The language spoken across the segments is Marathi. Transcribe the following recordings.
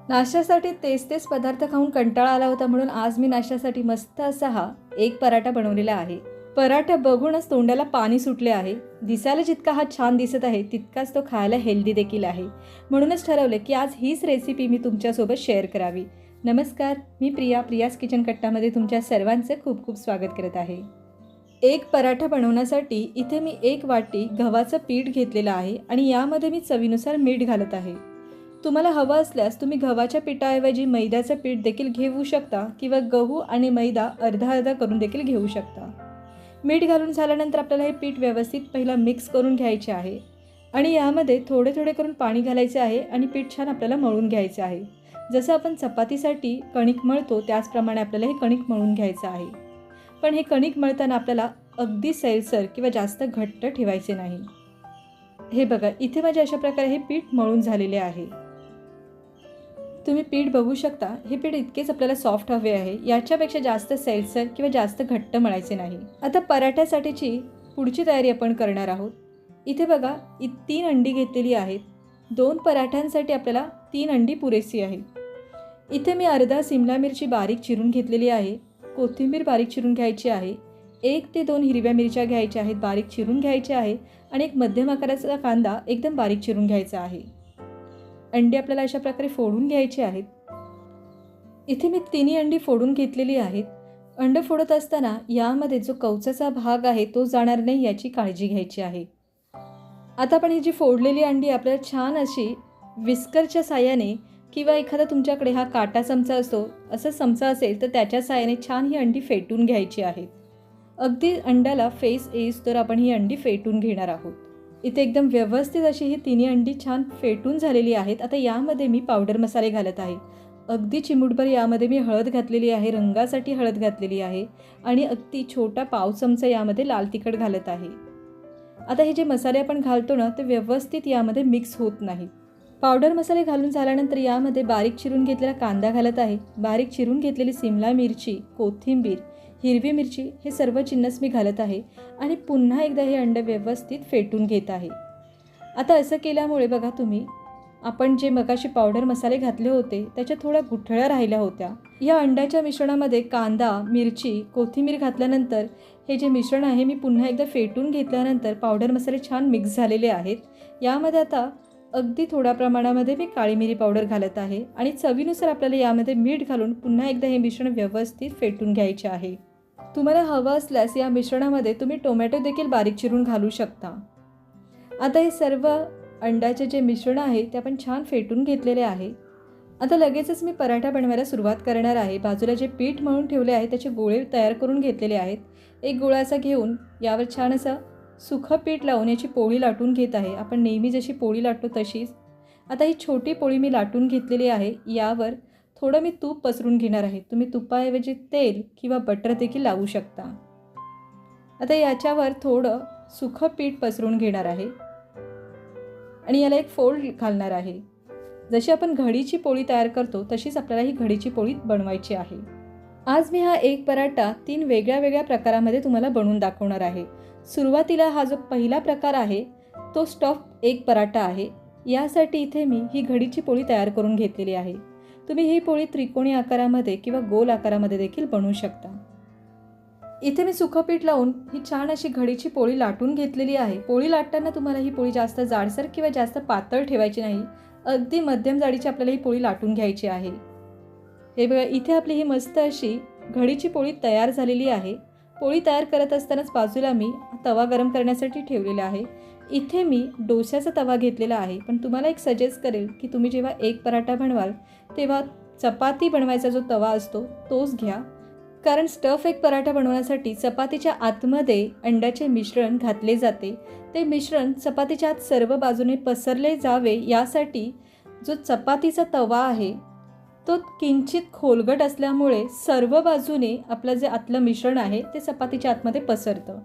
नाश्त्यासाठी तेच तेच पदार्थ खाऊन कंटाळा आला होता, म्हणून आज मी नाश्त्यासाठी मस्त असा हा एक पराठा बनवलेला आहे. पराठा बघूनच तोंडाला पाणी सुटले आहे. दिसायला जितका हा छान दिसत आहे तितकाच तो खायला हेल्दी देखील आहे. म्हणूनच ठरवले की आज हीच रेसिपी मी तुमच्यासोबत शेअर करावी. नमस्कार, मी प्रियाज किचन कट्टामध्ये तुमच्या सर्वांचं खूप खूप स्वागत करत आहे. एक पराठा बनवण्यासाठी इथे मी 1 वाटी गव्हाचं पीठ घेतलेलं आहे आणि यामध्ये मी चवीनुसार मीठ घालत आहे. तुम्हाला हवं असल्यास तुम्ही गव्हाच्या पिठाऐवजी मैद्याचं पीठ देखील घेऊ शकता किंवा गहू आणि मैदा अर्धा अर्धा करून देखील घेऊ शकता. मीठ घालून झाल्यानंतर आपल्याला हे पीठ व्यवस्थित पहिला मिक्स करून घ्यायचे आहे आणि यामध्ये थोडे थोडे करून पाणी घालायचे आहे आणि पीठ छान आपल्याला मळून घ्यायचे आहे. जसं आपण चपातीसाठी कणिक मळतो त्याचप्रमाणे आपल्याला हे कणिक मळून घ्यायचं आहे. पण हे कणिक मळताना आपल्याला अगदी सैलसर किंवा जास्त घट्ट ठेवायचे नाही. हे बघा, इथे माझे अशा प्रकारे हे पीठ मळून झालेले आहे. तुम्ही पीठ बघू शकता. हे पीठ इतकेच आपल्याला सॉफ्ट हवे आहे, याच्यापेक्षा जास्त सैलसर किंवा जास्त घट्ट मळायचे नाही. आता पराठ्यासाठीची पुढची तयारी आपण करणार आहोत. इथे बघा, 3 अंडी घेतलेली आहेत. 2 पराठ्यांसाठी आपल्याला 3 अंडी पुरेसी आहे. इथे मी अर्धा सिमला मिरची बारीक चिरून घेतलेली आहे. कोथिंबीर बारीक चिरून घ्यायची आहे. 1 ते 2 हिरव्या मिरच्या घ्यायच्या आहेत, बारीक चिरून घ्यायच्या आहे आणि एक मध्यम आकाराचा कांदा एकदम बारीक चिरून घ्यायचा आहे. अंडी आपल्याला अशा प्रकारे फोडून घ्यायची आहेत. इथे मी 3 अंडी फोडून घेतलेली आहेत. अंड फोडत असताना यामध्ये जो कवचाचा भाग आहे तो जाणार नाही याची काळजी घ्यायची आहे. आता आपण ही जी फोडलेली अंडी आपल्याला छान अशी विस्करच्या साहाय्याने किंवा एखादा तुमच्याकडे हा काटा चमचा असतो, असा चमचा असेल तर त्याच्या साहाय्याने छान ही अंडी फेटून घ्यायची आहेत. अगदी अंड्याला फेस येईस तर आपण ही अंडी फेटून घेणार आहोत. इथे एकदम व्यवस्थित अशी ही 3 अंडी छान फेटून झालेली आहेत. आता यामध्ये मी पावडर मसाले घालत आहे. अगदी चिमूटभर यामध्ये मी हळद घातलेली आहे, रंगासाठी हळद घातलेली आहे आणि अगदी छोटा पाव चमचा यामध्ये लाल तिखट घालत आहे. आता हे जे मसाले आपण घालतो ना ते व्यवस्थित यामध्ये मिक्स होत नाही. पावडर मसाले घालून झाल्यानंतर यामध्ये बारीक चिरून घेतलेला कांदा घालत आहे, बारीक चिरून घेतलेली सिमला मिरची, कोथिंबीर, हिरवी मिरची हे सर्व जिन्नस मी घालत आहे आणि पुन्हा एकदा हे अंड व्यवस्थित फेटून घेत आहे. आता असं केल्यामुळे बघा तुम्ही, आपण जे मगाशी पावडर मसाले घातले होते त्याच्या थोड्या गुठळ्या राहिल्या होत्या. या अंड्याच्या मिश्रणामध्ये कांदा, मिरची, कोथिंबीर घातल्यानंतर हे जे मिश्रण आहे मी पुन्हा एकदा फेटून घेतल्यानंतर पावडर मसाले छान मिक्स झालेले आहेत. यामध्ये आता अगदी थोड्या प्रमाणामध्ये मी काळी मिरी पावडर घालत आहे आणि चवीनुसार आपल्याला यामध्ये मीठ घालून पुन्हा एकदा हे मिश्रण व्यवस्थित फेटून घ्यायचे आहे. तुम्हाला हवं असल्यास या मिश्रणामध्ये तुम्ही टोमॅटो देखील बारीक चिरून घालू शकता. आता हे सर्व अंड्याचे जे मिश्रण आहे ते आपण छान फेटून घेतलेले आहे. आता लगेचच मी पराठा बनवायला सुरुवात करणार आहे. बाजूला जे पीठ मळून ठेवले आहे त्याचे गोळे तयार करून घेतलेले आहेत. एक गोळा असा घेऊन यावर छान असं सुखं पीठ लावून याची पोळी लाटून घेत आहे. आपण नेहमी जशी पोळी लाटतो तशीच. आता ही छोटी पोळी मी लाटून घेतलेली आहे. यावर थोडं मी तूप पसरून घेणार आहे. तुम्ही तुपाऐवजी तेल किंवा बटर देखील लावू शकता. आता याच्यावर थोडं सुखं पीठ पसरून घेणार आहे आणि याला एक फोल्ड घालणार आहे. जशी आपण घडीची पोळी तयार करतो तशीच आपल्याला ही घडीची पोळी बनवायची आहे. आज मी हा एक पराठा 3 वेगळ्या वेगळ्या प्रकारामध्ये तुम्हाला बनवून दाखवणार आहे. सुरुवातीला हा जो पहिला प्रकार आहे तो स्टफ एक पराठा आहे. यासाठी इथे मी ही घडीची पोळी तयार करून घेतलेली आहे. तुम्ही ही पोळी त्रिकोणी आकारामध्ये किंवा गोल आकारामध्ये देखील बनवू शकता. इथे मी सुखं पीठ लावून ही छान अशी घडीची पोळी लाटून घेतलेली आहे. पोळी लाटताना तुम्हाला ही पोळी जास्त जाडसर किंवा जास्त पातळ ठेवायची नाही. अगदी मध्यम जाडीची आपल्याला ही पोळी लाटून घ्यायची आहे. हे बघा, इथे आपली ही मस्त अशी घडीची पोळी तयार झालेली आहे. पोळी तयार करत असतानाच बाजूला मी तवा गरम करण्यासाठी ठेवलेला आहे. इथे मी डोस्याचा तवा घेतलेला आहे, पण तुम्हाला एक सजेस्ट करेल की तुम्ही जेव्हा एक पराठा बनवाल तेव्हा चपाती बनवायचा जो तवा असतो तोच घ्या. कारण स्टफ एक पराठा बनवण्यासाठी चपातीच्या आतमध्ये अंड्याचे मिश्रण घातले जाते. ते मिश्रण चपातीच्या आत सर्व बाजूने पसरले जावे यासाठी जो चपातीचा तवा आहे तो किंचित खोलगट असल्यामुळे सर्व बाजूने आपलं जे आतलं मिश्रण आहे ते चपातीच्या आतमध्ये पसरतं.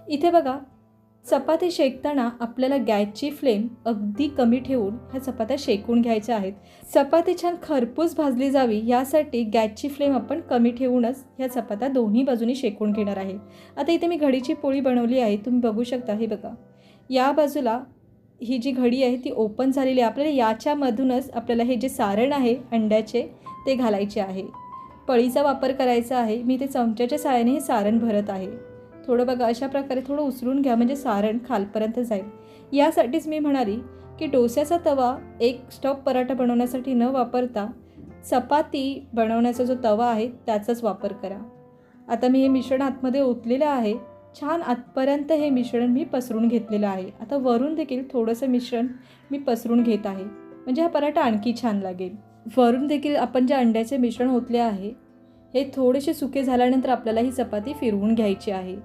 इथे बघा, चपाती शेकताना आपल्याला गॅसची फ्लेम अगदी कमी ठेवून ह्या चपात्या शेकून घ्यायच्या आहेत. चपाती छान खरपूस भाजली जावी यासाठी गॅसची फ्लेम आपण कमी ठेवूनच ह्या चपात्या दोन्ही बाजूनी शेकून घेणार आहे. आता इथे मी घडीची पोळी बनवली आहे, तुम्ही बघू शकता. हे बघा, या बाजूला ही जी घडी आहे ती ओपन झालेली आहे. आपल्याला याच्यामधूनच आपल्याला हे जे सारण आहे अंड्याचे ते घालायचे आहे. पळीचा वापर करायचा आहे. मी ते चमच्याच्या साहाय्याने हे सारण भरत आहे. थोडं बघा अशा प्रकारे थोडं उचलून घ्या म्हणजे सारण खालपर्यंत जाईल. यासाठीच मी म्हणाली की डोस्याचा तवा एक स्टफ पराठा बनवण्यासाठी न वापरता चपाती बनवण्याचा जो तवा आहे त्याचाच वापर करा. आता मी हे मिश्रण आतमध्ये ओतलेलं आहे. छान आतपर्यंत हे मिश्रण मी पसरून घेतलेलं आहे. आता वरून देखील थोडंसं मिश्रण मी पसरून घेत आहे म्हणजे हा पराठा आणखी छान लागेल. वरून देखील आपण जे अंड्याचे मिश्रण ओतले आहे हे थोडेसे सुके झाल्यानंतर आपल्याला ही चपाती फिरवून घ्यायची आहे.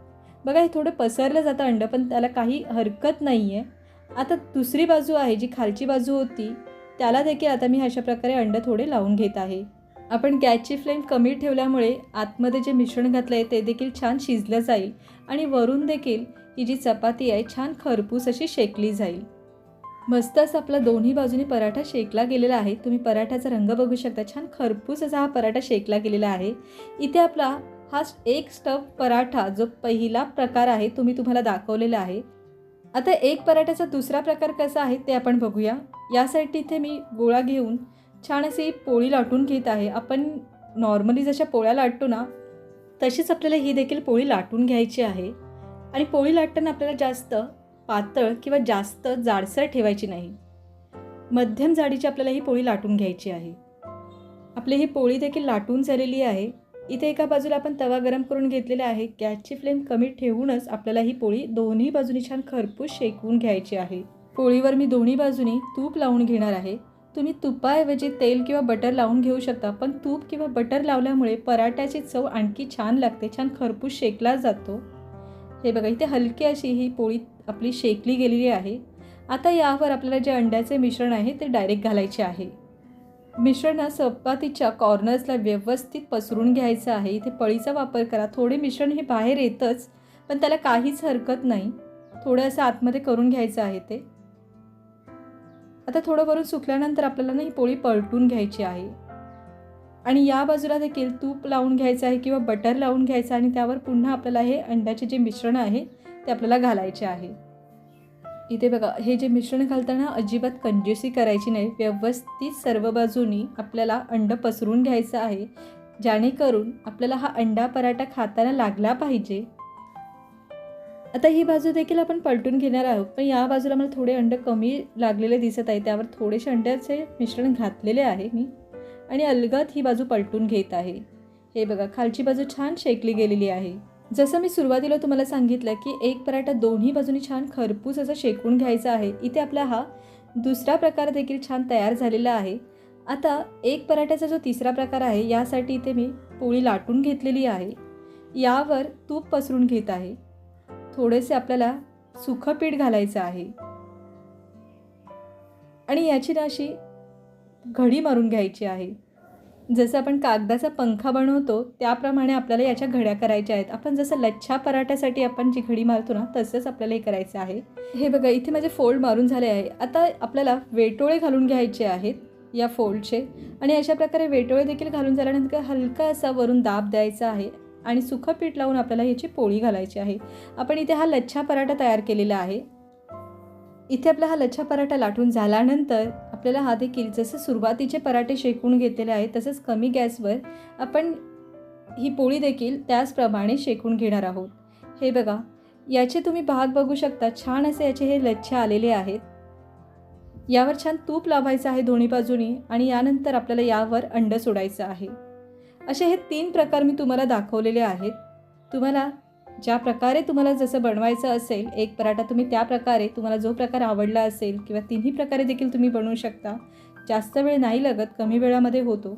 बघा हे थोडं पसरलं जातं अंडं पण त्याला काही हरकत नाही आहे. आता दुसरी बाजू आहे जी खालची बाजू होती त्याला देखील आता मी अशा प्रकारे अंडं थोडे लावून घेत आहे. आपण गॅसची फ्लेम कमी ठेवल्यामुळे आतमध्ये जे मिश्रण घातलं आहे ते देखील छान शिजलं जाईल आणि वरून देखील ही जी चपाती आहे छान खरपूस अशी शेकली जाईल. मस्त असं आपला दोन्ही बाजूनी पराठा शेकला गेलेला आहे. तुम्ही पराठ्याचा रंग बघू शकता. छान खरपूस असा हा पराठा शेकला गेलेला आहे. इथे आपला हा एक स्टफ पराठा जो पहिला प्रकार आहे तो मी तुम्हाला दाखवलेला आहे. आता एक पराठ्याचा दुसरा प्रकार कसा आहे ते आपण बघूया. यासाठी इथे मी गोळा घेऊन छान अशी पोळी लाटून घेत आहे. आपण नॉर्मली जशा पोळ्या लाटतो ना तशीच आपल्याला ही देखील पोळी लाटून घ्यायची आहे. आणि पोळी लाटताना आपल्याला जास्त पातळ किंवा जास्त जाडसर ठेवायची नाही. मध्यम जाडीची आपल्याला ही पोळी लाटून घ्यायची आहे. आपली ही पोळी देखील लाटून झालेली आहे. इथे एका बाजूला आपण तवा गरम करून घेतलेला आहे. गॅसची फ्लेम कमी ठेवूनच आपल्याला ही पोळी दोन्ही बाजूनी छान खरपूस शेकवून घ्यायची आहे. पोळीवर मी दोन्ही बाजूनी तूप लावून घेणार आहे. तुम्ही तुपाऐवजी तेल किंवा बटर लावून घेऊ शकता पण तूप किंवा बटर लावल्यामुळे पराठ्याची चव आणखी छान लागते. छान खरपूस शेकला जातो. हे बघा इथे हलकी अशी ही पोळी आपली शेकली गेलेली आहे. आता यावर आपल्याला जे अंड्याचे मिश्रण आहे ते डायरेक्ट घालायचे आहे. मिश्रण चपातीच्या कॉर्नर्सला व्यवस्थित पसरून घ्यायचं आहे. इथे पळीचा वापर करा. थोडे मिश्रण हे बाहेर येतंच पण त्याला काहीच हरकत नाही. थोडं असं आतमध्ये करून घ्यायचं आहे ते. आता थोडं वरून सुकल्यानंतर आपल्याला ही पोळी पलटून घ्यायची आहे आणि या बाजूला देखील तूप लावून घ्यायचं आहे किंवा बटर लावून घ्यायचं आणि त्यावर पुन्हा आपल्याला हे अंड्याचे जे मिश्रण आहे ते आपल्याला घालायचे आहे. इथे बघा हे जे मिश्रण घालताना अजिबात कंजूसी करायची नाही. व्यवस्थित सर्व बाजूनी आपल्याला अंडं पसरून घ्यायचं आहे जेणेकरून आपल्याला हा अंडा पराठा खाताना लागला पाहिजे. आता ही बाजू देखील आपण पलटून घेणार आहोत पण या बाजूला मला थोडे अंडे कमी लागलेले दिसत आहे. त्यावर थोडेसे अंड्याचे मिश्रण घातलेले आहे मी आणि अलगद ही बाजू पलटून घेत आहे. हे बघा खालची बाजू छान शेकली गेलेली आहे. जसं मी सुरुवातीला तुम्हाला सांगितलं की एक पराठा दोन्ही बाजूनी छान खरपूस असं शेकून घ्यायचा आहे. इथे आपला हा दुसरा प्रकार देखील छान तयार झालेला आहे. आता एक पराठ्याचा जो तिसरा प्रकार आहे यासाठी इथे मी पोळी लाटून घेतलेली आहे. यावर तूप पसरून घेत आहे. थोडेसे आपल्याला सुखं पीठ घालायचं आहे आणि याची अशी घडी मारून घ्यायची आहे. जसं आपण कागदाचा पंखा बनवतो त्याप्रमाणे आपल्याला याच्या घड्या करायच्या आहेत. आपण जसं लच्छा पराठ्यासाठी आपण जी घडी मारतो ना तसंच आपल्याला हे करायचं आहे. हे बघा इथे माझे फोल्ड मारून झाले आहे. आता आपल्याला वेटोळे घालून घ्यायचे आहेत या फोल्डचे आणि अशा प्रकारे वेटोळे देखील घालून झाल्यानंतर हलका असा वरून दाब द्यायचा आहे आणि सुखं पीठ लावून आपल्याला याची पोळी घालायची आहे. आपण इथे हा लच्छा पराठा तयार केलेला आहे. इथे आपला हा लच्छा पराठा लाटून झाल्यानंतर आपल्याला हा देखील जसं सुरुवातीचे पराठे शेकून घेतलेले आहे तसंच कमी गॅसवर आपण ही पोळी देखील त्याचप्रमाणे शेकून घेणार आहोत. हे बघा याचे तुम्ही भाग बघू शकता. छान असे याचे हे लच्छा आलेले आहेत. यावर छान तूप लावायचं आहे दोन्ही बाजूनी आणि यानंतर आपल्याला यावर अंड सोडायचं आहे. असे हे 3 प्रकार मी तुम्हाला दाखवलेले आहेत. तुम्हाला ज्या प्रकारे तुम्हाला जसं बनवायचं असेल एक पराठा तुम्ही त्या प्रकारे तुम्हाला जो प्रकार आवडला असेल किंवा तिन्ही प्रकारे देखील तुम्ही बनवू शकता. जास्त वेळ नाही लागत, कमी वेळामध्ये होतो.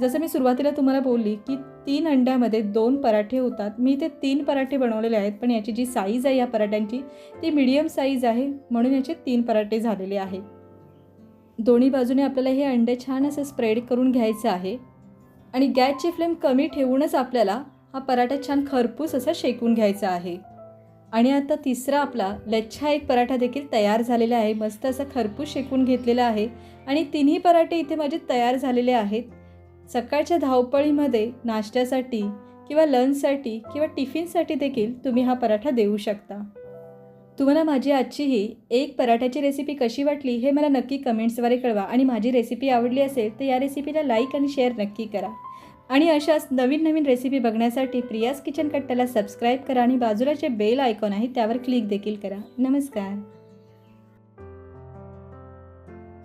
जसं मी सुरुवातीला तुम्हाला बोलली की 3 अंड्यामध्ये 2 पराठे होतात. मी ते 3 पराठे बनवलेले आहेत पण याची जी साईज आहे या पराठ्यांची ती मीडियम साईज आहे म्हणून याचे 3 पराठे झालेले आहेत. दोन्ही बाजूने आपल्याला हे अंडे छान असं स्प्रेड करून घ्यायचं आहे आणि गॅसची फ्लेम कमी ठेवूनच आपल्याला हा पराठा छान खरपूस असा शेकून घ्यायचा आहे. आणि आता तिसरा आपला लच्छा एक पराठा देखील तयार झालेला आहे. मस्त असा खरपूस शेकून घेतलेला आहे आणि तिन्ही पराठे इथे माझे तयार झालेले आहेत. सकाळच्या धावपळीमध्ये नाश्त्यासाठी किंवा लंचसाठी किंवा टिफिनसाठी देखील तुम्ही हा पराठा देऊ शकता. तुम्हाला माझी आजची ही एक पराठ्याची रेसिपी कशी वाटली हे मला नक्की कमेंट्सद्वारे कळवा आणि माझी रेसिपी आवडली असेल तर या रेसिपीला लाईक आणि शेअर नक्की करा. आणि अशाच नवीन नवीन रेसिपी बघण्यासाठी प्रियाज किचन कट्टाला सबस्क्राईब करा आणि बाजूला जे बेल आयकॉन आहे त्यावर क्लिक देखील करा. नमस्कार.